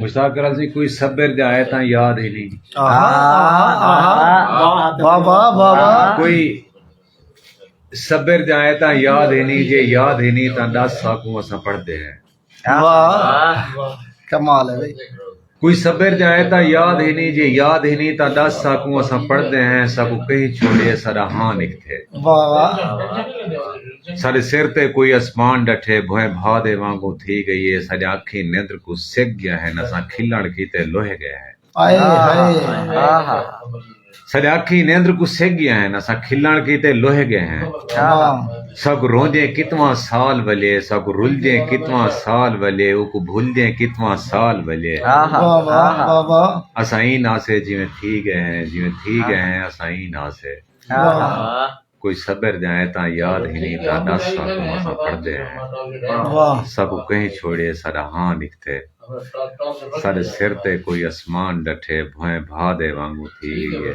मुसाकरा से कोई सब्र जाए ता याद ही नहीं। कोई सब्र जाए ता याद ही नहीं, जे याद ही नहीं ता 10 साकू असा पढ़ते हैं। कमाल है भाई। कोई सब्र जाए ता याद ही नहीं, जे याद ही नहीं ता 10 साकू असा पढ़ते हैं। सब कहीं छोड़े सरा हाँ निकथे। सारे सिर ते कोई आसमान डठे भोए भा दे वांगू थी गई है। सारे आखी निंद्र को सिक गया है, नसा खिलण कीते लोहे गया है। सारे आखी निंद्र को सिक गया है, नसा खिलण कीते लोहे गए हैं। सब रोंदे कितवा साल वले, सब रुलदे कितवा साल वले, उको भूलदे कितवा साल वले। असाई नासे जिवें थी गए हैं, जिवें थी गए हैं असाई नासे। कोई सब्र जाए ता याद ही नहीं ता 10 साकू असा पढ़ते हैं। सब कहीं छोड़े सरा हाँ निकथे। सारे सिर ते कोई आसमान डठे भोए भा दे वांगू थी गई है।